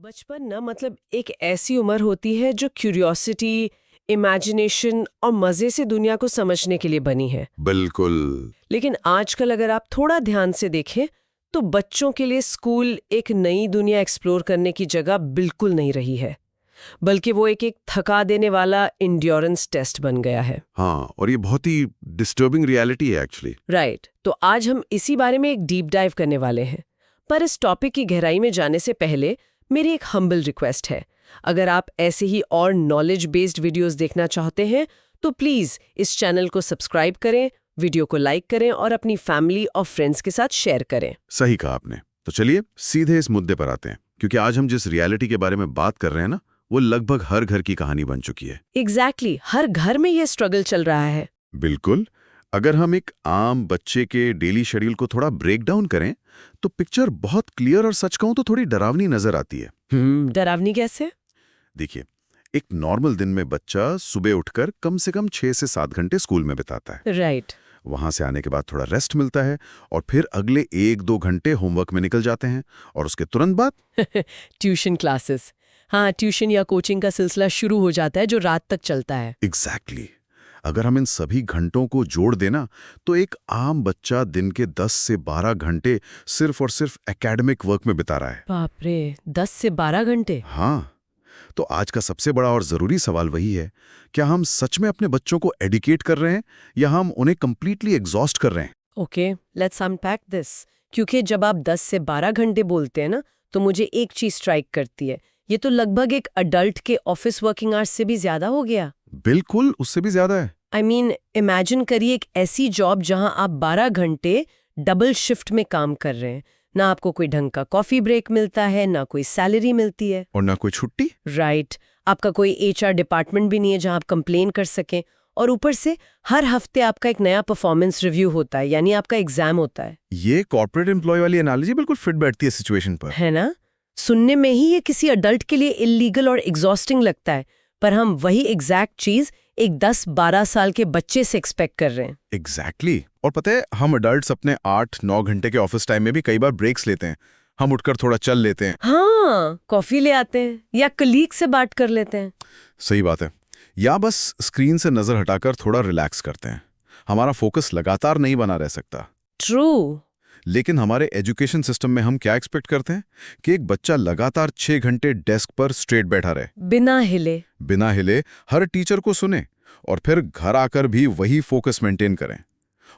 बचपन ना मतलब एक ऐसी उम्र होती है जो क्यूरियोसिटी, इमेजिनेशन और मजे से दुनिया को समझने के लिए बनी है। बिल्कुल। लेकिन आजकल अगर आप थोड़ा ध्यान से देखें तो बच्चों के लिए स्कूल एक नई दुनिया एक्सप्लोर करने की जगह बिल्कुल नहीं रही है, बल्कि वो एक थका देने वाला इंड्योरेंस टेस्ट बन गया है। हाँ, और ये बहुत ही डिस्टर्बिंग रियलिटी है एक्चुअली। राइट, तो आज हम इसी बारे में एक डीप डाइव करने वाले हैं। पर इस टॉपिक की गहराई में जाने से पहले मेरी एक हम्बल रिक्वेस्ट है। अगर आप ऐसे ही और नॉलेज बेस्ड वीडियोस देखना चाहते हैं तो प्लीज इस चैनल को सब्सक्राइब करें, वीडियो को लाइक करें और अपनी फैमिली और फ्रेंड्स के साथ शेयर करें। सही कहा आपने। तो चलिए सीधे इस मुद्दे पर आते हैं, क्योंकि आज हम जिस रियलिटी के बारे में बात कर रहे हैं ना, वो लगभग हर घर की कहानी बन चुकी है। एग्जैक्टली, हर घर में ये स्ट्रगल चल रहा है। बिल्कुल। अगर हम एक आम बच्चे के डेली शेड्यूल को थोड़ा ब्रेक डाउन करें तो पिक्चर बहुत क्लियर और सच कहूं तो थोड़ी डरावनी नजर आती है। डरावनी कैसे? देखिए, एक नॉर्मल दिन में बच्चा सुबह उठकर कम से कम 6 से 7 घंटे स्कूल में बिताता है। राइट। वहां से आने के बाद थोड़ा रेस्ट मिलता है और फिर अगले 1-2 घंटे होमवर्क में निकल जाते हैं और उसके तुरंत बाद ट्यूशन क्लासेस। हाँ, ट्यूशन या कोचिंग का सिलसिला शुरू हो जाता है जो रात तक चलता है। एग्जैक्टली। अगर हम इन सभी घंटों को जोड़ देना तो एक आम बच्चा दिन के 10 से 12 घंटे सिर्फ और सिर्फ एकेडमिक वर्क में बिता रहा है। बाप रे, 10 से 12 घंटे? हाँ, तो आज का सबसे बड़ा और जरूरी सवाल वही है, क्या हम सच में अपने बच्चों को एडुकेट कर रहे हैं या हम उन्हें कंप्लीटली एग्जॉस्ट कर रहे हैं? Okay, let's unpack this. क्योंकि जब आप 10 से 12 घंटे बोलते हैं ना, तो मुझे एक चीज स्ट्राइक करती है। ये तो लगभग एक अडल्ट के ऑफिस वर्किंग आवर्स से भी ज्यादा हो गया। बिल्कुल, उससे भी ज्यादा है। आई मीन, इमेजिन करिए एक ऐसी जॉब जहां आप 12 घंटे डबल शिफ्ट में काम कर रहे हैं। ना आपको कोई ढंग का कॉफी ब्रेक मिलता है, ना कोई सैलरी मिलती है, और ना कोई छुट्टी। राइट। आपका कोई एचआर डिपार्टमेंट भी नहीं है जहां आप कंप्लेन कर सकें। और ऊपर से हर हफ्ते आपका एक नया परफॉर्मेंस रिव्यू होता है, यानी आपका एग्जाम होता है। ये कॉर्पोरेट एम्प्लॉय वाली एनालॉजी बिल्कुल फिट बैठती है सिचुएशन पर, है ना? सुनने में ही ये किसी अडल्ट के लिए इलीगल और एग्जॉस्टिंग लगता है, पर हम वही एग्जैक्ट चीज एक 10-12 साल के बच्चे से एक्सपेक्ट कर रहे हैं। एग्जैक्टली। और पता है, हम अडल्ट्स अपने 8-9 घंटे के ऑफिस टाइम में भी कई बार ब्रेक्स लेते हैं। हम उठकर थोड़ा चल लेते हैं। हाँ, कॉफी ले आते हैं या कलीग से बात कर लेते हैं। सही बात है। या बस स्क्रीन से नजर हटाकर थोड़ा रिलैक्स करते हैं। हमारा फोकस लगातार नहीं बना रह सकता। ट्रू। लेकिन हमारे एजुकेशन सिस्टम में हम क्या एक्सपेक्ट करते हैं कि एक बच्चा लगातार 6 घंटे डेस्क पर स्ट्रेट बैठा रहे, बिना हिले, हर टीचर को सुने और फिर घर आकर भी वही फोकस मेंटेन करें।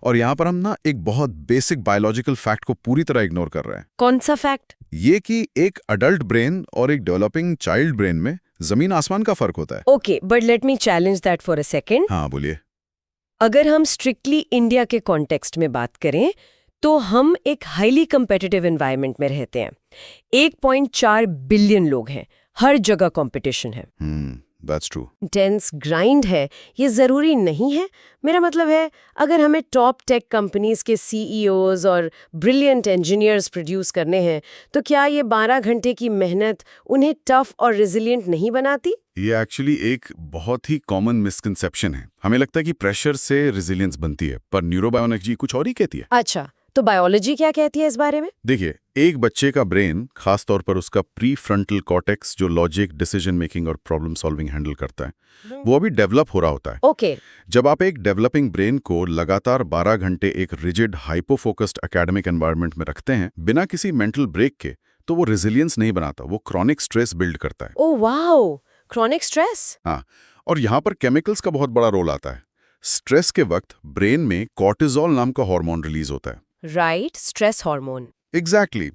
और यहाँ पर हम ना एक बहुत बेसिक बायोलॉजिकल फैक्ट को पूरी तरह इग्नोर कर रहे हैं। कौन सा फैक्ट? ये कि एक अडल्ट ब्रेन और एक डेवलपिंग चाइल्ड ब्रेन में जमीन आसमान का फर्क होता है। Okay, but let me challenge that for a second. हाँ, बोलिए। अगर हम स्ट्रिक्टली इंडिया के कॉन्टेक्स्ट में बात करें तो हम एक हाईली कंपेटिटिव एनवायरनमेंट में रहते हैं। 1.4 बिलियन लोग हैं, हर जगह कंपटीशन है, That's true. इंटेंस ग्राइंड है। ये जरूरी नहीं है, मेरा मतलब है अगर हमें टॉप टेक कंपनीज के सीईओज और ब्रिलियंट इंजीनियर्स प्रोड्यूस करने हैं तो क्या ये 12 घंटे की मेहनत उन्हें टफ और रेजिलिएंट नहीं बनाती? ये एक्चुअली एक बहुत ही कॉमन मिसकंसेप्शन है। हमें लगता है कि प्रेशर से रेजिलियंस बनती है, पर न्यूरोबायोलॉजी कुछ और ही कहती है। अच्छा, तो बायोलॉजी क्या कहती है इस बारे में? देखिए, एक बच्चे का ब्रेन, खास तौर पर उसका प्री फ्रंटल कॉर्टेक्स जो लॉजिक, डिसीजन मेकिंग और प्रॉब्लम सॉल्विंग हैंडल करता है, वो अभी डेवलप हो रहा होता है। ओके। जब आप एक डेवलपिंग ब्रेन को लगातार 12 घंटे एक रिजिड हाइपोफोकस्ड एकेडमिक एनवायरनमेंट में रखते हैं बिना किसी मेंटल ब्रेक के, तो वो रेजिलियंस नहीं बनाता, वो क्रॉनिक स्ट्रेस बिल्ड करता है। Oh wow, chronic stress. हाँ, और यहाँ पर केमिकल्स का बहुत बड़ा रोल आता है। स्ट्रेस के वक्त ब्रेन में कॉर्टिजोल नाम का हार्मोन रिलीज होता है। Right, stress hormone. एग्जैक्टली।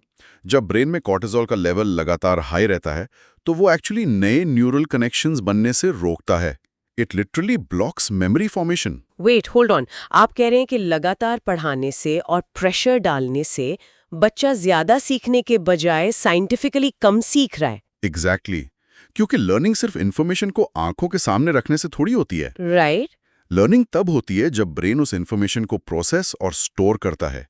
जब ब्रेन में कॉर्टिजोल का लेवल लगातार हाई रहता है तो वो एक्चुअली नए न्यूरल कनेक्शंस बनने से रोकता है। It literally blocks memory formation. Wait, hold on. आप कह रहे हैं कि लगातार पढ़ाने से और प्रेशर डालने से बच्चा ज्यादा सीखने के बजाय साइंटिफिकली कम सीख रहा है? एग्जैक्टली। क्योंकि लर्निंग सिर्फ इन्फॉर्मेशन को आंखों के सामने रखने से थोड़ी होती है। राइट। लर्निंग तब होती है जब ब्रेन उस इन्फॉर्मेशन को प्रोसेस और स्टोर करता है,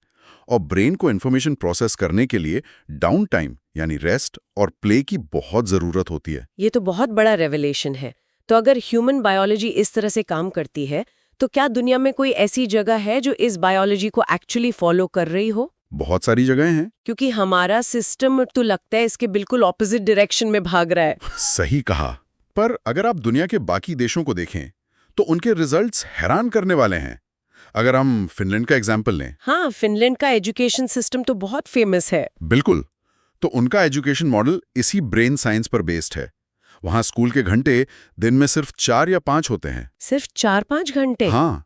और ब्रेन को इन्फॉर्मेशन प्रोसेस करने के लिए डाउन टाइम यानी रेस्ट और प्ले की बहुत जरूरत होती है। ये तो बहुत बड़ा रेवलेशन है। तो अगर ह्यूमन बायोलॉजी इस तरह से काम करती है तो क्या दुनिया में कोई ऐसी जगह है जो इस बायोलॉजी को एक्चुअली फॉलो कर रही हो? बहुत सारी जगहें हैं। क्योंकि हमारा सिस्टम तो लगता है इसके बिल्कुल ऑपोजिट डायरेक्शन में भाग रहा है। सही कहा। पर अगर आप दुनिया के बाकी देशों को देखें तो उनके रिजल्ट्स हैरान करने वाले हैं। अगर हम फिनलैंड का एग्जाम्पल लें। हाँ, फिनलैंड का एजुकेशन सिस्टम तो बहुत फेमस है। बिल्कुल। तो उनका एजुकेशन मॉडल इसी ब्रेन साइंस पर बेस्ड है। वहां स्कूल के घंटे दिन में सिर्फ 4 या 5 होते हैं। सिर्फ 4-5 घंटे? हाँ,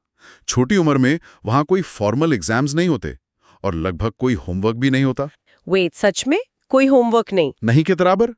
छोटी उम्र में वहां कोई फॉर्मल एग्जाम्स नहीं होते और लगभग कोई होमवर्क भी नहीं होता। वेट, सच में कोई होमवर्क नहीं? नहीं के बराबर।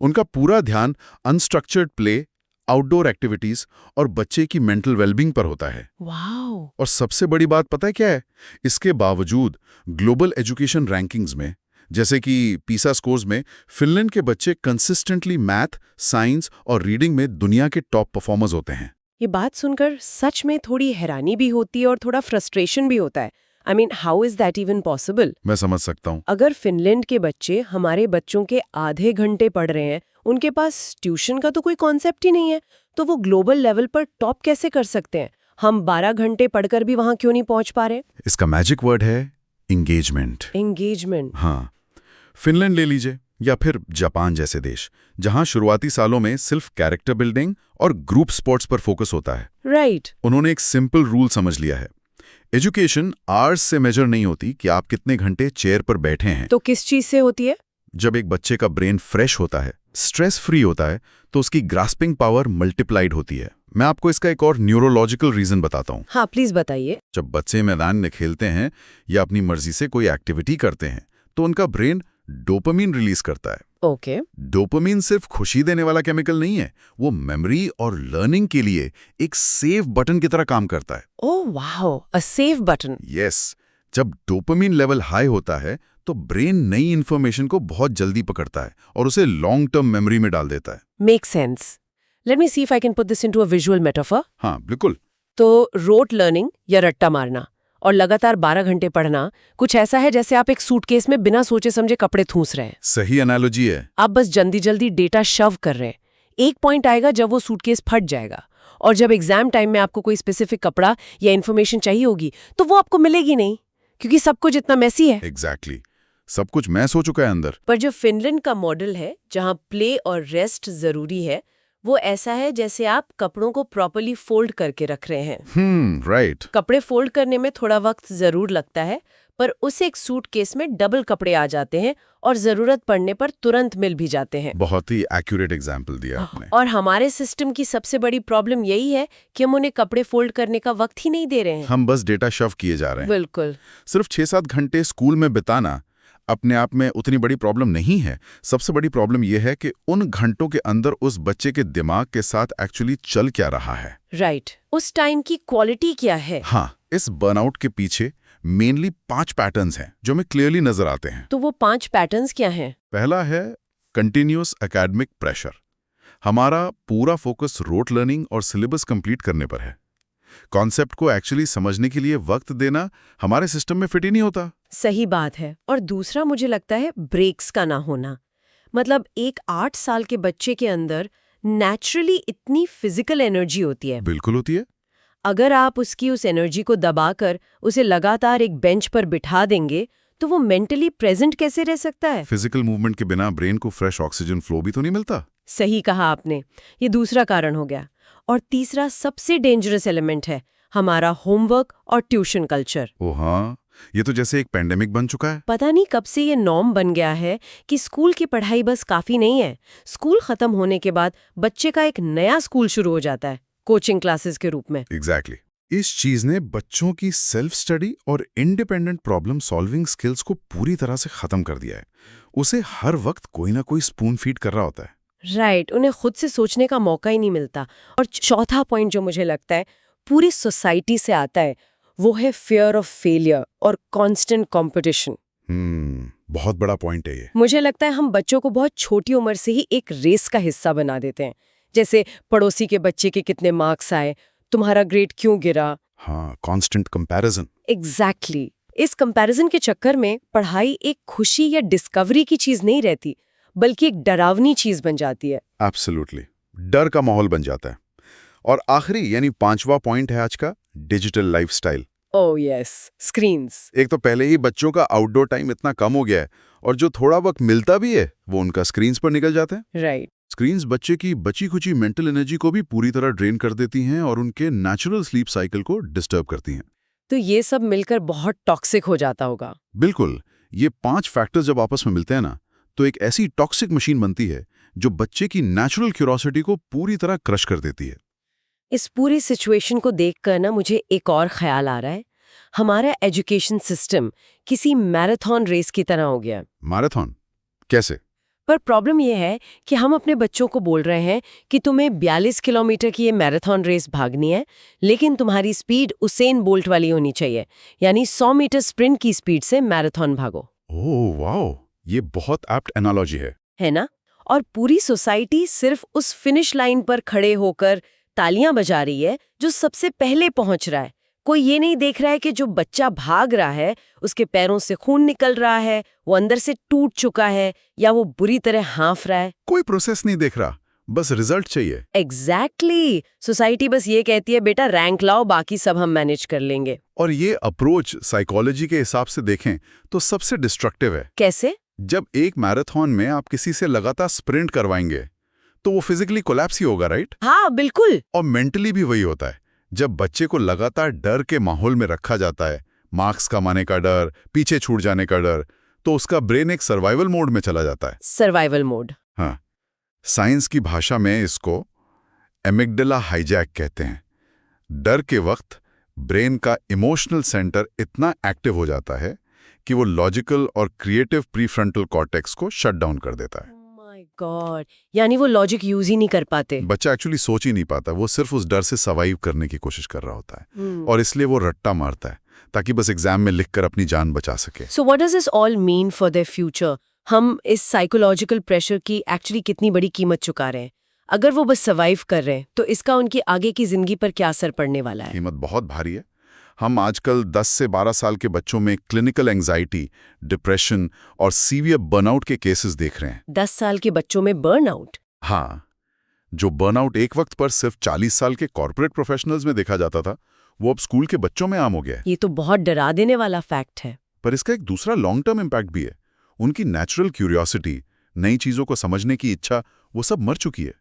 उनका पूरा ध्यान अनस्ट्रक्चर्ड प्ले, आउटडोर एक्टिविटीज और बच्चे की मेंटल वेलबींग पर होता है। वाओ! और सबसे बड़ी बात पता है क्या है? इसके बावजूद ग्लोबल एजुकेशन रैंकिंग्स में, जैसे कि पीसा स्कोर्स में, फिनलैंड के बच्चे कंसिस्टेंटली मैथ, साइंस और रीडिंग में दुनिया के टॉप परफॉर्मर्स होते हैं। ये बात सुनकर सच में थोड़ी हैरानी भी होती है और थोड़ा फ्रस्ट्रेशन भी होता है। I mean, how is that even possible? मैं समझ सकता हूँ। अगर फिनलैंड के बच्चे हमारे बच्चों के आधे घंटे पढ़ रहे हैं, उनके पास ट्यूशन का तो कोई कॉन्सेप्ट ही नहीं है, तो वो ग्लोबल लेवल पर टॉप कैसे कर सकते हैं? हम 12 घंटे पढ़कर भी वहां क्यों नहीं पहुंच पा रहे? इसका मैजिक वर्ड है एंगेजमेंट। एंगेजमेंट? हाँ, फिनलैंड ले लीजिए या फिर जापान जैसे देश, जहां शुरुआती सालों में सिर्फ कैरेक्टर बिल्डिंग और ग्रुप स्पोर्ट्स पर फोकस होता है। राइट। उन्होंने एक सिंपल रूल समझ लिया है। एजुकेशन आवर्स से मेजर नहीं होती कि आप कितने घंटे चेयर पर बैठे हैं। तो किस चीज से होती है? जब एक बच्चे का ब्रेन फ्रेश होता है, स्ट्रेस फ्री होता है, तो उसकी ग्रास्पिंग पावर मल्टीप्लाइड होती है। मैं आपको इसका एक और न्यूरोलॉजिकल रीजन बताता हूँ। हाँ, प्लीज बताइए। जब बच्चे मैदान में खेलते हैं या अपनी मर्जी से कोई एक्टिविटी करते हैं तो उनका ब्रेन डोपामीन रिलीज करता है। ओके। डोपामीन सिर्फ खुशी देने वाला केमिकल नहीं है, वो मेमोरी और लर्निंग के लिए एक सेव बटन की तरह काम करता है। ओह वाओ, अ सेव बटन। यस, जब डोपामीन लेवल हाई होता है तो ब्रेन नई इन्फॉर्मेशन को बहुत जल्दी पकड़ता है और उसे लॉन्ग टर्म मेमोरी में डाल देता है। Make sense. Let me see if I can put this into a visual metaphor. हाँ, बिल्कुल। तो रोट लर्निंग या रट्टा मारना और लगातार 12 घंटे पढ़ना कुछ ऐसा है जैसे आप एक सूटकेस में बिना सोचे समझे कपड़े ठूंस रहे हैं। सही एनालॉजी है। आप बस जल्दी जल्दी डेटा शव कर रहे हैं। एक पॉइंट आएगा जब वो सूटकेस फट जाएगा, और जब एग्जाम टाइम में आपको कोई स्पेसिफिक कपड़ा या इन्फॉर्मेशन चाहिए होगी तो वो आपको मिलेगी नहीं, क्योंकि सब कुछ इतना मैसी है। एग्जैक्टली, सब कुछ मैस हो चुका है अंदर। पर जो फिनलैंड का मॉडल है, जहां प्ले और रेस्ट जरूरी है, वो ऐसा है जैसे आप कपड़ों को प्रॉपर्ली फोल्ड करके रख रहे हैं। राइट। कपड़े फोल्ड करने में थोड़ा वक्त जरूर लगता है, पर उस एक सूटकेस में डबल कपड़े आ जाते हैं और जरूरत पड़ने पर तुरंत मिल भी जाते हैं। बहुत ही एक्यूरेट एग्जाम्पल दिया आपने। और हमारे सिस्टम की सबसे बड़ी प्रॉब्लम यही है कि हम उन्हें कपड़े फोल्ड करने का वक्त ही नहीं दे रहे हैं। हम बस डेटा शव किए जा रहे हैं। बिल्कुल। सिर्फ 6-7 घंटे स्कूल में बिताना अपने आप में उतनी बड़ी प्रॉब्लम नहीं है। सबसे बड़ी प्रॉब्लम यह है कि उन घंटों के अंदर उस बच्चे के दिमाग के साथ एक्चुअली चल क्या रहा है। राइट। उस टाइम की क्वालिटी क्या है। हाँ, इस बर्नआउट के पीछे मेनली 5 पैटर्न्स हैं जो हमें क्लियरली नजर आते हैं। तो वो 5 पैटर्न्स क्या हैं? पहला है कंटिन्यूअस एकेडमिक प्रेशर। हमारा पूरा फोकस रोट लर्निंग और सिलेबस कंप्लीट करने पर है। कॉन्सेप्ट को एक्चुअली समझने के लिए वक्त देना हमारे सिस्टम में फिट ही नहीं होता। सही बात है। और दूसरा मुझे लगता है ब्रेक्स का ना होना। मतलब एक 8 साल के बच्चे के अंदर नेचुरली इतनी फिजिकल एनर्जी होती है। बिल्कुल होती है। अगर आप उसकी उस एनर्जी को दबाकर उसे लगातार एक बेंच पर बिठा देंगे तो वो मेंटली प्रेजेंट कैसे रह सकता है? फिजिकल मूवमेंट के बिना ब्रेन को फ्रेश ऑक्सीजन फ्लो भी तो नहीं मिलता। सही कहा आपने। ये दूसरा कारण हो गया। और तीसरा सबसे डेंजरस एलिमेंट है हमारा होमवर्क और ट्यूशन कल्चर। ओह हाँ, ये तो जैसे एक पेंडेमिक बन चुका है। पता नहीं कब से ये नॉर्म बन गया है कि स्कूल की पढ़ाई बस काफी नहीं है। स्कूल खत्म होने के बाद बच्चे का एक नया स्कूल शुरू हो जाता है, कोचिंग क्लासेस के रूप में। एग्जैक्टली। इस चीज ने बच्चों की सेल्फ स्टडी और इंडिपेंडेंट प्रॉब्लम सॉल्विंग स्किल्स को पूरी तरह से खत्म कर दिया है। उसे हर वक्त कोई ना कोई स्पून फीड कर रहा होता है। राइट, उन्हें खुद से सोचने का मौका ही नहीं मिलता। और चौथा पॉइंट जो मुझे लगता है पूरी सोसाइटी से आता है, वो है फियर ऑफ फेलियर और कांस्टेंट कंपटीशन। बहुत बड़ा पॉइंट है ये। मुझे लगता है हम बच्चों को बहुत छोटी उम्र से ही एक रेस का हिस्सा बना देते हैं, जैसे पड़ोसी के बच्चे के कितने मार्क्स आए, तुम्हारा ग्रेड क्यों गिरा। हाँ, कांस्टेंट कंपैरिजन। एग्जैक्टली। इस कंपैरिजन के चक्कर में पढ़ाई एक खुशी या डिस्कवरी की चीज नहीं रहती, बल्कि एक डरावनी चीज बन जाती है। एब्सोल्युटली, डर का माहौल बन जाता है। और आखिरी यानी 5वां पॉइंट है आज का, digital lifestyle. Oh yes, screens. एक तो पहले ही बच्चों का आउटडोर टाइम इतना कम हो गया है और जो थोड़ा वक्त मिलता भी है वो उनका स्क्रीन्स पर निकल जाता है। राइट। स्क्रीन्स बच्चे की बची खुची मेंटल एनर्जी को भी पूरी तरह ड्रेन कर देती हैं और उनके नेचुरल स्लीप साइकिल को डिस्टर्ब करती हैं। तो ये सब मिलकर बहुत टॉक्सिक हो जाता होगा। बिल्कुल, ये 5 फैक्टर्स जब आपस में मिलते हैं ना, तो एक ऐसी टॉक्सिक मशीन बनती है जो बच्चे की नेचुरल क्यूरोसिटी को पूरी तरह क्रश कर देती है। इस पूरी सिचुएशन को देखकर ना मुझे एक और ख्याल आ रहा है। हमारा एजुकेशन सिस्टम किसी मैराथन रेस की तरह हो गया। मैराथन? कैसे? पर प्रॉब्लम यह है कि हम अपने बच्चों को बोल रहे हैं कि तुम्हें 42 किलोमीटर की ये मैराथन रेस भागनी है, लेकिन तुम्हारी स्पीड उसेन बोल्ट वाली होनी चाहिए, यानी 100 मीटर स्प्रिंट की स्पीड से मैराथन भागो। ओह वाओ, ये बहुत एप्ट एनालॉजी है ना? और पूरी सोसाइटी सिर्फ उस फिनिश लाइन पर खड़े होकर तालियां बजा रही है जो सबसे पहले पहुंच रहा है। कोई ये नहीं देख रहा है कि जो बच्चा भाग रहा है उसके पैरों से खून निकल रहा है, वो अंदर से टूट चुका है या वो बुरी तरह हाँफ रहा है। कोई प्रोसेस नहीं देख रहा, बस रिजल्ट चाहिए। एग्जैक्टली। सोसाइटी बस ये कहती है बेटा रैंक लाओ, बाकी सब हम मैनेज कर लेंगे। और ये अप्रोच साइकोलॉजी के हिसाब से देखें तो सबसे डिस्ट्रक्टिव है। कैसे? जब एक मैराथन में आप किसी से लगातार स्प्रिंट करवाएंगे तो वो फिजिकली कोलैप्स ही होगा, राइट? हाँ बिल्कुल। और मेंटली भी वही होता है। जब बच्चे को लगातार डर के माहौल में रखा जाता है, मार्क्स कमाने का डर, पीछे छूट जाने का डर, तो उसका ब्रेन एक सर्वाइवल मोड में चला जाता है। Survival mode? हाँ, साइंस की भाषा में इसको एमिग्डाला हाईजैक कहते हैं। डर के वक्त ब्रेन का इमोशनल सेंटर इतना एक्टिव हो जाता है कि वो लॉजिकल और क्रिएटिव प्रीफ्रंटल कॉर्टेक्स को शट डाउन कर देता है। माय गॉड, यानी वो लॉजिक यूज ही नहीं कर पाते। बच्चा एक्चुअली सोच ही नहीं पाता, वो सिर्फ उस डर से सर्वाइव करने की कोशिश कर रहा होता है और इसलिए वो रट्टा मारता है ताकि बस एग्जाम में लिखकर अपनी जान बचा सके। So what does this all mean for their future? हम इस साइकोलॉजिकल प्रेशर की एक्चुअली कितनी बड़ी कीमत चुका रहे हैं? अगर वो बस सर्वाइव कर रहे हैं तो इसका उनकी आगे की जिंदगी पर क्या असर पड़ने वाला है? कीमत बहुत भारी है। हम आजकल 10 से 12 साल के बच्चों में क्लिनिकल एंजाइटी, डिप्रेशन और सीवियर बर्नआउट के केसेस देख रहे हैं। 10 साल के बच्चों में बर्नआउट? हाँ, जो बर्नआउट एक वक्त पर सिर्फ 40 साल के कॉर्पोरेट प्रोफेशनल्स में देखा जाता था, वो अब स्कूल के बच्चों में आम हो गया है। ये तो बहुत डरा देने वाला फैक्ट है। पर इसका एक दूसरा लॉन्ग टर्म इम्पैक्ट भी है। उनकी नेचुरल क्यूरियोसिटी, नई चीजों को समझने की इच्छा, वो सब मर चुकी है।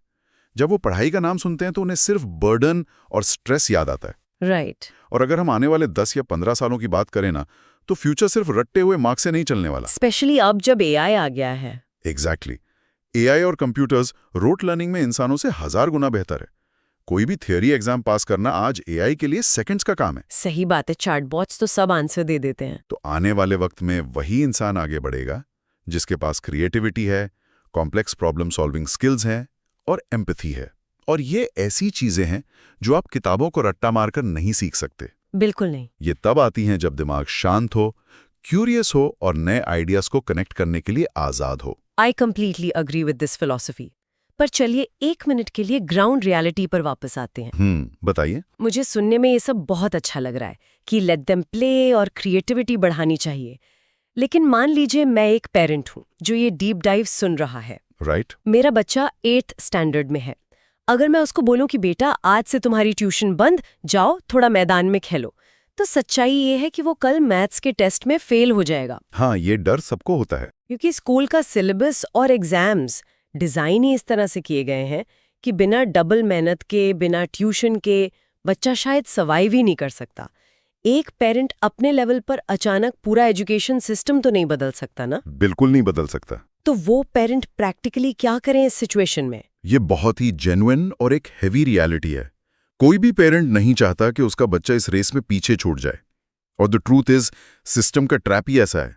जब वो पढ़ाई का नाम सुनते हैं तो उन्हें सिर्फ बर्डन और स्ट्रेस याद आता है। राइट। और अगर हम आने वाले 10 या 15 सालों की बात करें ना, तो फ्यूचर सिर्फ रट्टे हुए मार्क्स से नहीं चलने वाला। स्पेशली अब जब एआई आ गया है। एग्जैक्टली। एआई और कंप्यूटर्स रोट लर्निंग में इंसानों से 1000 गुना बेहतर है। कोई भी थियरी एग्जाम पास करना आज एआई के लिए सेकंड्स का काम है। सही बात है, चैटबॉट्स तो सब आंसर दे देते हैं। तो आने वाले वक्त में वही इंसान आगे बढ़ेगा जिसके पास क्रिएटिविटी है, कॉम्प्लेक्स प्रॉब्लम सॉल्विंग स्किल्स हैं और एम्पैथी है। और ये ऐसी चीजें हैं जो आप किताबों को रट्टा मारकर नहीं सीख सकते। बिल्कुल नहीं। ये तब आती हैं जब दिमाग शांत हो, क्यूरियस हो और नए आइडियाज को कनेक्ट करने के लिए आजाद हो। I completely agree with this philosophy. पर चलिए 1 मिनट के लिए ग्राउंड रियलिटी पर वापस आते हैं। बताइए। मुझे सुनने में ये सब बहुत अच्छा लग रहा है कि लेट देम प्ले और क्रिएटिविटी बढ़ानी चाहिए। लेकिन मान लीजिए मैं एक पेरेंट हूँ जो ये डीप डाइव सुन रहा है। राइट। मेरा बच्चा 8th स्टैंडर्ड में है। अगर मैं उसको बोलूं कि बेटा आज से तुम्हारी ट्यूशन बंद, जाओ थोड़ा मैदान में खेलो, तो सच्चाई ये है कि वो कल मैथ्स के टेस्ट में फेल हो जाएगा। हाँ, ये डर सबको होता है। क्योंकि स्कूल का सिलेबस और एग्जाम्स डिजाइन ही इस तरह से किए गए हैं कि बिना डबल मेहनत के, बिना ट्यूशन के बच्चा शायद सर्वाइव ही नहीं कर सकता। एक पेरेंट अपने लेवल पर अचानक पूरा एजुकेशन सिस्टम तो नहीं बदल सकता ना? बिल्कुल नहीं बदल सकता। तो वो पेरेंट प्रैक्टिकली क्या करें इस सिचुएशन में? ये बहुत ही जेन्युइन और एक हेवी रियलिटी है। कोई भी पेरेंट नहीं चाहता कि उसका बच्चा इस रेस में पीछे छूट जाए। और द ट्रूथ इज, सिस्टम का ट्रैप ही ऐसा है।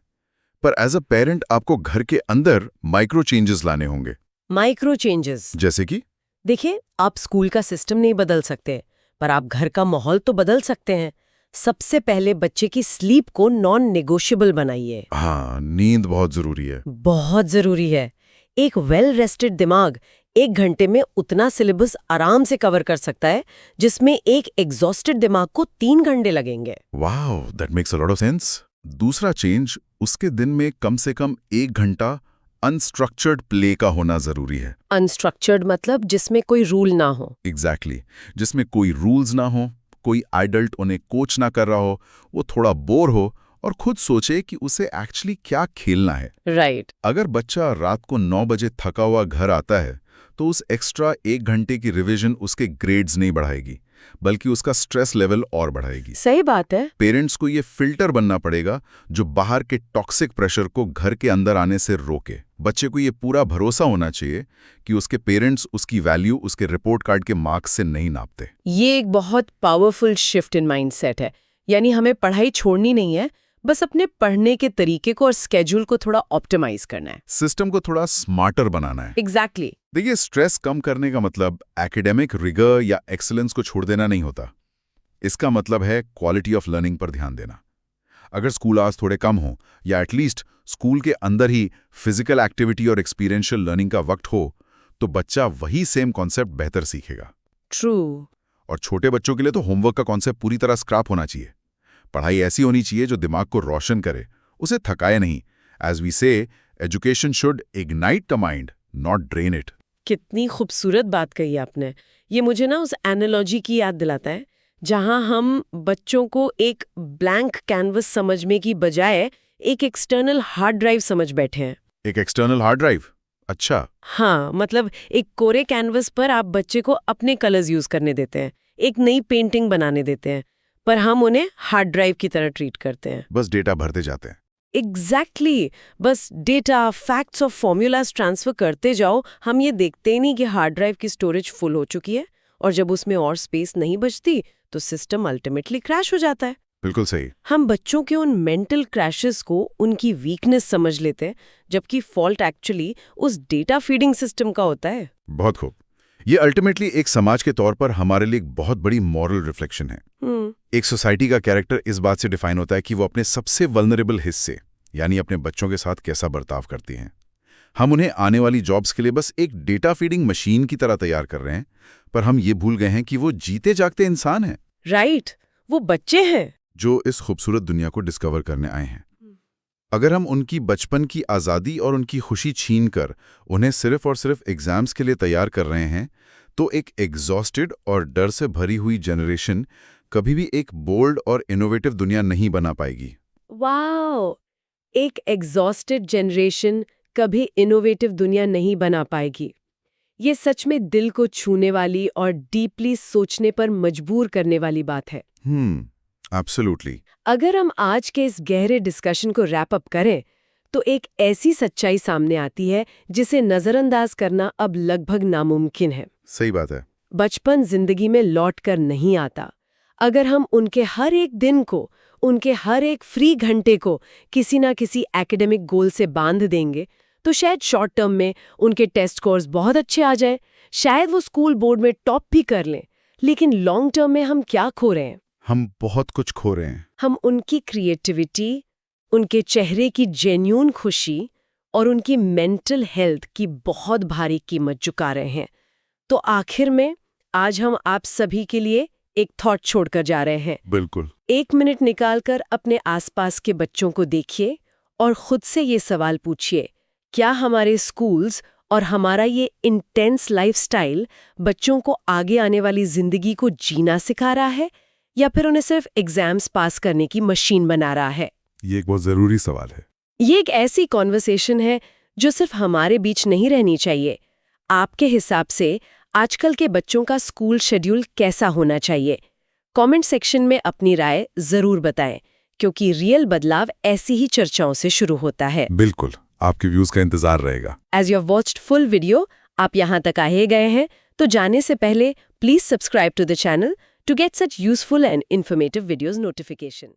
पर एज अ पेरेंट आपको घर के अंदर माइक्रो चेंजेस लाने होंगे। माइक्रो चेंजेस जैसे कि? देखिए, आप स्कूल का सिस्टम नहीं बदल सकते, पर आप घर का माहौल तो बदल सकते हैं। सबसे पहले बच्चे की स्लीप को नॉन नेगोशिएबल बनाइए। हाँ, नींद बहुत जरूरी है। बहुत जरूरी है। एक वेल रेस्टेड दिमाग 1 घंटे में उतना सिलेबस आराम से कवर कर सकता है जिसमें एक एग्जॉस्टेड दिमाग को 3 घंटे लगेंगे। Wow, that makes a lot of sense. दूसरा चेंज, उसके दिन में कम से कम 1 घंटा अनस्ट्रक्चर्ड प्ले का होना जरूरी है। अनस्ट्रक्चर्ड मतलब जिसमें कोई रूल ना हो। एग्जैक्टली, जिसमें कोई रूल्स ना हो, कोई एडल्ट उन्हें कोच ना कर रहा हो, वो थोड़ा बोर हो और खुद सोचे कि उसे एक्चुअली क्या खेलना है। राइट। अगर बच्चा रात को 9 बजे थका हुआ घर आता है तो उस एक्स्ट्रा 1 घंटे की रिवीजन उसके ग्रेड्स नहीं बढ़ाएगी, बल्कि उसका स्ट्रेस लेवल और बढ़ाएगी। सही बात है। पेरेंट्स को ये फिल्टर बनना पड़ेगा जो बाहर के टॉक्सिक प्रेशर को घर के अंदर आने से रोके। बच्चे को ये पूरा भरोसा होना चाहिए कि उसके पेरेंट्स उसकी वैल्यू उसके रिपोर्ट कार्ड के मार्क्स से नहीं नापते। ये एक बहुत पावरफुल शिफ्ट इन माइंडसेट है। यानी हमें पढ़ाई छोड़नी नहीं है, बस अपने पढ़ने के तरीके को और स्केड्यूल को थोड़ा ऑप्टिमाइज करना है, सिस्टम को थोड़ा स्मार्टर बनाना है। एग्जैक्टली। देखिए, स्ट्रेस कम करने का मतलब एकेडमिक रिगर या एक्सीलेंस को छोड़ देना नहीं होता। इसका मतलब है क्वालिटी ऑफ लर्निंग पर ध्यान देना। अगर स्कूल आवर्स थोड़े कम हो या एटलीस्ट स्कूल के अंदर ही फिजिकल एक्टिविटी और एक्सपीरियंशियल लर्निंग का वक्त हो, तो बच्चा वही सेम कॉन्सेप्ट बेहतर सीखेगा। ट्रू। और छोटे बच्चों के लिए तो होमवर्क का कॉन्सेप्ट पूरी तरह स्क्रैप होना चाहिए। पढ़ाई ऐसी होनी चाहिए जो दिमाग को रोशन करे, उसे थकाए नहीं। एज वी से, education should ignite the mind, not drain it. कितनी खूबसूरत बात कही आपने। ये मुझे ना उस एनालॉजी की याद दिलाता है जहां हम बच्चों को एक ब्लैंक कैनवस समझने की बजाय एक एक्सटर्नल हार्ड ड्राइव समझ बैठे हैं। एक एक्सटर्नल हार्ड ड्राइव? अच्छा। हाँ, मतलब एक कोरे कैनवस पर आप बच्चे को अपने कलर्स यूज करने देते हैं, एक नई पेंटिंग बनाने देते हैं, पर हम उन्हें हार्ड ड्राइव की तरह ट्रीट करते हैं। बस डेटा भरते जाते हैं। एग्जैक्टली। बस डेटा, फैक्ट्स और फॉर्मूलाज ट्रांसफर करते जाओ। हम ये देखते ही नहीं कि हार्ड ड्राइव की स्टोरेज फुल हो चुकी है, और जब उसमें और स्पेस नहीं बचती तो सिस्टम अल्टीमेटली क्रैश हो जाता है। बिल्कुल सही। हम बच्चों के उन मेंटल क्रैशेस को उनकी वीकनेस समझ लेते हैं, जबकि फॉल्ट एक्चुअली उस डेटा फीडिंग सिस्टम का होता है। बहुत खूब। ये अल्टीमेटली एक समाज के तौर पर हमारे लिए एक बहुत बड़ी मॉरल रिफ्लेक्शन है। एक सोसाइटी का कैरेक्टर इस बात से डिफाइन होता है कि वो अपने सबसे वल्नरेबल हिस्से, यानी अपने बच्चों के साथ कैसा बर्ताव करती हैं। हम उन्हें आने वाली जॉब्स के लिए बस एक डेटा फीडिंग मशीन की तरह तैयार कर रहे हैं, पर हम ये भूल गए हैं कि वो जीते जागते इंसान हैं। राइट। वो बच्चे हैं जो इस खूबसूरत दुनिया को डिस्कवर करने आए हैं। अगर हम उनकी बचपन की आज़ादी और उनकी खुशी छीन कर उन्हें सिर्फ और सिर्फ एग्जाम्स के लिए तैयार कर रहे हैं, तो एक एग्जॉस्टेड और डर से भरी हुई जनरेशन कभी भी एक बोल्ड और इनोवेटिव दुनिया नहीं बना पाएगी। वाओ! एक एग्जॉस्टेड जनरेशन कभी इनोवेटिव दुनिया नहीं बना पाएगी। ये सच में दिल को छूने वाली और डीपली सोचने पर मजबूर करने वाली बात है। एब्सोल्युटली। अगर हम आज के इस गहरे डिस्कशन को रैप अप करें, तो एक ऐसी सच्चाई सामने आती है जिसे नजरअंदाज करना अब लगभग नामुमकिन है। सही बात है। बचपन जिंदगी में लौट कर नहीं आता। अगर हम उनके हर एक दिन को, उनके हर एक फ्री घंटे को किसी ना किसी एकेडमिक गोल से बांध देंगे, तो शायद शॉर्ट टर्म में उनके टेस्ट स्कोर्स बहुत अच्छे आ जाएं, शायद वो स्कूल बोर्ड में टॉप भी कर लें। लेकिन लॉन्ग टर्म में हम क्या खो रहे हैं? हम बहुत कुछ खो रहे हैं। हम उनकी क्रिएटिविटी, उनके चेहरे की जेन्युइन खुशी और उनकी मेंटल हेल्थ की बहुत भारी कीमत चुका रहे हैं। तो आखिर में आज हम आप सभी के लिए एक थॉट छोड़कर जा रहे हैं। बिल्कुल। 1 मिनट निकालकर अपने आसपास के बच्चों को देखिए और खुद से ये सवाल पूछिए, क्या हमारे स्कूल्स और हमारा ये इंटेंस लाइफस्टाइल बच्चों को आगे आने वाली जिंदगी को जीना सिखा रहा है, या फिर उन्हें सिर्फ एग्जाम्स पास करने की मशीन बना रहा है? ये एक बहुत जरूरी सवाल है। ये एक ऐसी कॉन्वर्सेशन है जो सिर्फ हमारे बीच नहीं रहनी चाहिए। आपके हिसाब से आजकल के बच्चों का स्कूल शेड्यूल कैसा होना चाहिए? कमेंट सेक्शन में अपनी राय जरूर बताएं, क्योंकि रियल बदलाव ऐसी ही चर्चाओं से शुरू होता है। बिल्कुल, आपके व्यूज का इंतजार रहेगा। As you have watched full video, आप यहाँ तक आए गए हैं, तो जाने से पहले please subscribe to the channel to get such useful and informative videos notification.